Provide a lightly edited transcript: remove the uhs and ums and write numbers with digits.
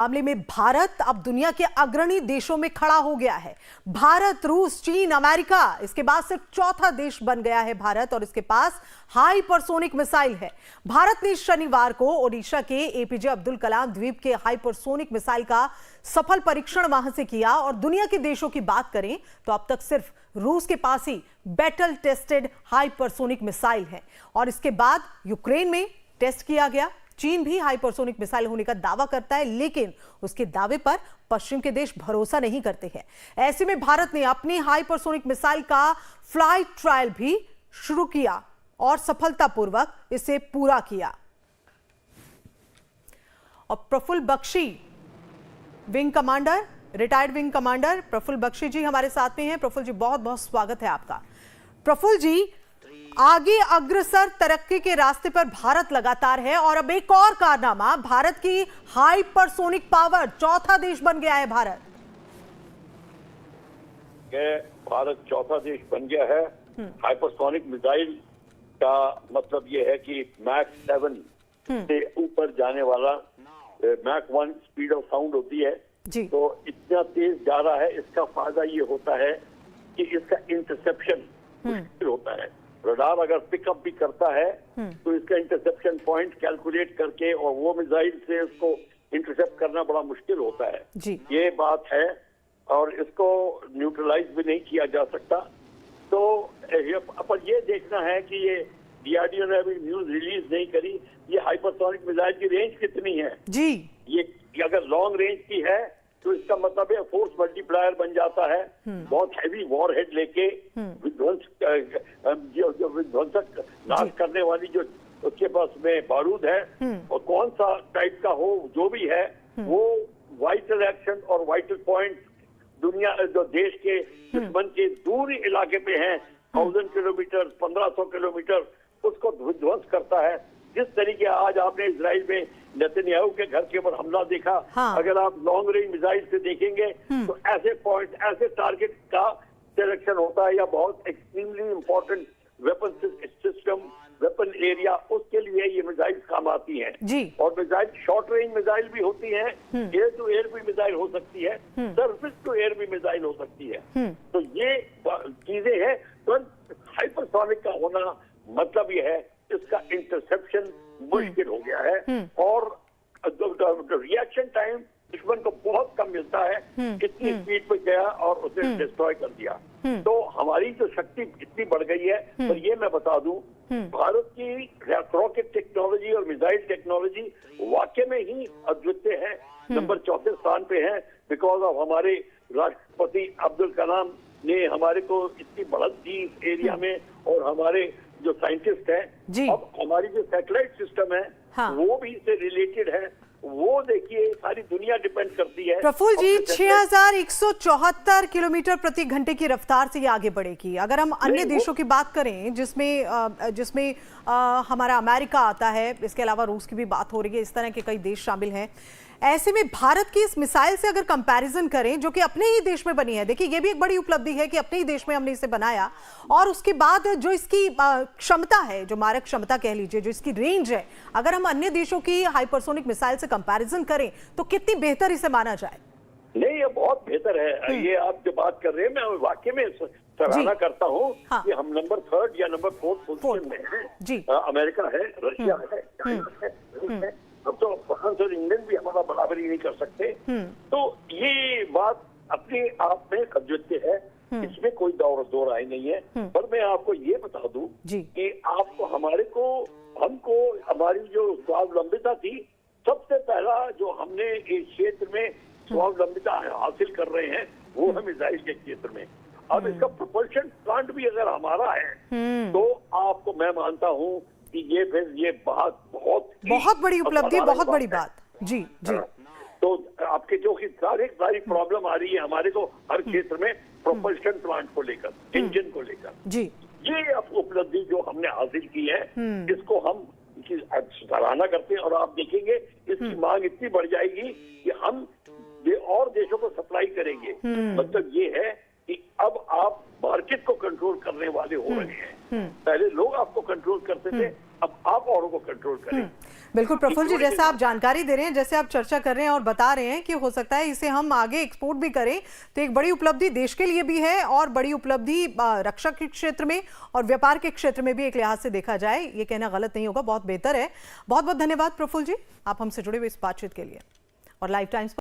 मामले में भारत अब दुनिया के अग्रणी देशों में खड़ा हो गया है। भारत, रूस, चीन, अमेरिका, इसके बाद सिर्फ चौथा देश बन गया है भारत, और इसके पास हाइपरसोनिक मिसाइल है। भारत ने शनिवार को ओडिशा के एपीजे अब्दुल कलाम द्वीप के हाइपरसोनिक मिसाइल का सफल परीक्षण वहां से किया। और दुनिया के देशों की बात करें तो अब तक सिर्फ रूस के पास ही बैटल टेस्टेड हाइपरसोनिक मिसाइल है, और इसके बाद यूक्रेन में टेस्ट किया गया। चीन भी हाइपरसोनिक मिसाइल होने का दावा करता है, लेकिन उसके दावे पर पश्चिम के देश भरोसा नहीं करते हैं। ऐसे में भारत ने अपनी हाइपरसोनिक मिसाइल का फ्लाइट ट्रायल भी शुरू किया और सफलतापूर्वक इसे पूरा किया। और Praful Bakshi, wing commander, retired wing commander Praful Bakshi ji हमारे साथ में हैं। प्रफुल्ल जी, बहुत बहुत स्वागत है आपका। प्रफुल्ल जी, आगे अग्रसर तरक्की के रास्ते पर भारत लगातार है, और अब एक और कारनामा, भारत की हाइपरसोनिक पावर, चौथा देश बन गया है भारत। भारत चौथा देश बन गया है। हाइपरसोनिक मिसाइल का मतलब यह है कि मैक 7 से ऊपर जाने वाला, मैक 1 स्पीड ऑफ साउंड होती है जी। तो इतना तेज जा रहा है। इसका फायदा ये होता है कि इसका इंटरसेप्शन मुश्किल होता है। रडार अगर पिकअप भी करता है तो इसका इंटरसेप्शन पॉइंट कैलकुलेट करके और वो मिसाइल से उसको इंटरसेप्ट करना बड़ा मुश्किल होता है जी। ये बात है, और इसको न्यूट्रलाइज भी नहीं किया जा सकता। तो पर ये देखना है कि ये डीआरडीओ ने अभी न्यूज रिलीज नहीं करी, ये हाइपरसोनिक मिसाइल की रेंज कितनी है जी। ये अगर लॉन्ग रेंज की है तो इसका मतलब है फोर्स मल्टीप्लायर बन जाता है। बहुत हैवी वॉर हेड लेके जो विध्वंसक नाश करने वाली जो उसके पास में बारूद है, और कौन सा टाइप का हो जो भी है, वो वाइटल एक्शन और वाइटल पॉइंट दुनिया जो देश के दुश्मन के दूरी इलाके पे हैं, 1000 किलोमीटर 1500 किलोमीटर, उसको विध्वंस करता है। जिस तरीके आज आपने इजराइल में नेतन्याहू के घर के ऊपर हमला देखा, अगर आप लॉन्ग रेंज मिसाइल से देखेंगे तो ऐसे पॉइंट, ऐसे टारगेट का सिलेक्शन होता है, या बहुत extremely important weapon system, weapon area, उसके लिए ये मिसाइल काम आती हैं जी। और मिसाइल शॉर्ट रेंज मिसाइल भी होती है, एयर टू एयर भी मिसाइल हो सकती है, सरफेस टू एयर भी मिसाइल हो सकती है। तो ये चीजें हैं। तो हाइपरसोनिक का होना मतलब ये है इसका इंटरसेप्शन मुश्किल हो गया है, और रिएक्शन टाइम दुश्मन को बहुत कम मिलता है। इतनी स्पीड पे गया और उसे डिस्ट्रॉय कर दिया। तो हमारी जो शक्ति इतनी बढ़ गई है। तो ये मैं बता दूं, भारत की रॉकेट टेक्नोलॉजी और मिसाइल टेक्नोलॉजी वाकई में ही अद्वितीय है, नंबर 34 स्थान पे है, बिकॉज ऑफ हमारे राष्ट्रपति अब्दुल कलाम ने हमारे को इतनी बढ़त दी इस एरिया में, और हमारे जो साइंटिस्ट हैं, अब हमारी जो सैटेलाइट सिस्टम है वो भी इससे रिलेटेड है। वो देखिए सारी दुनिया डिपेंड करती है। प्रफुल्ल जी, 6174 किलोमीटर प्रति घंटे की रफ्तार से ये आगे बढ़ेगी। अगर हम अन्य देशों की बात करें जिसमें हमारा अमेरिका आता है, इसके अलावा रूस की भी बात हो रही है, इस तरह के कई देश शामिल हैं। ऐसे में भारत की इस मिसाइल से अगर कंपैरिजन करें, जो कि अपने ही देश में बनी है, देखिए ये भी एक बड़ी उपलब्धि है कि अपने ही देश में हमने इसे बनाया, और उसके बाद जो इसकी क्षमता है, जो मारक क्षमता कह लीजिए, जो इसकी रेंज है, अगर हम अन्य देशों की हाइपरसोनिक मिसाइल से कंपैरिजन करें तो कितनी बेहतर इसे माना जाए? नहीं, ये बहुत बेहतर है। ये आप जो बात कर रहे हैं, मैं वाकई में सराहना करता हूँ कि हम नंबर 3 या नंबर 4 पोजीशन में हैं। अमेरिका है, रशिया है, चाइना है, अब तो फ्रांस और इंग्लैंड भी हमारा बराबरी नहीं कर सकते। तो ये बात अपने आप में अद्वितीय है, इसमें कोई दो राय नहीं है। पर मैं आपको ये बता दूं कि आपको हमको हमारी जो स्वावलंबिता थी, सबसे पहला जो हमने इस क्षेत्र में स्वावलंबिता हासिल कर रहे हैं वो है मिसाइल के क्षेत्र में। अब इसका प्रोपल्शन प्लांट भी अगर हमारा है तो आपको मैं मानता हूँ कि ये बात बहुत बड़ी उपलब्धि, बहुत बड़ी बात जी जी। तो आपके जो कि सारी प्रॉब्लम आ रही है हमारे को हर क्षेत्र में प्रोपल्शन प्लांट को लेकर, इंजन को लेकर जी, ये उपलब्धि जो हमने हासिल की है, इसको हम सराहना करते हैं। और आप देखेंगे इसकी मांग इतनी बढ़ जाएगी कि हम और देशों को सप्लाई करेंगे। मतलब ये है कि अब आप मार्केट को कंट्रोल करने वाले हो रहे हैं। पहले लोग आपको कंट्रोल करते थे, अब आप औरों को कंट्रोल करें। बिल्कुल प्रफुल्ल जी, जैसे आप जानकारी दे रहे हैं, जैसे आप चर्चा कर रहे हैं और बता रहे हैं कि हो सकता है इसे हम आगे एक्सपोर्ट भी करें, तो एक बड़ी उपलब्धि देश के लिए भी है और बड़ी उपलब्धि रक्षा के क्षेत्र में और व्यापार के क्षेत्र में भी एक लिहाज से देखा जाए, ये कहना गलत नहीं होगा, बहुत बेहतर है। बहुत बहुत धन्यवाद प्रफुल्ल जी, आप हमसे जुड़े हुए इस बातचीत के लिए। और लाइफ टाइम्स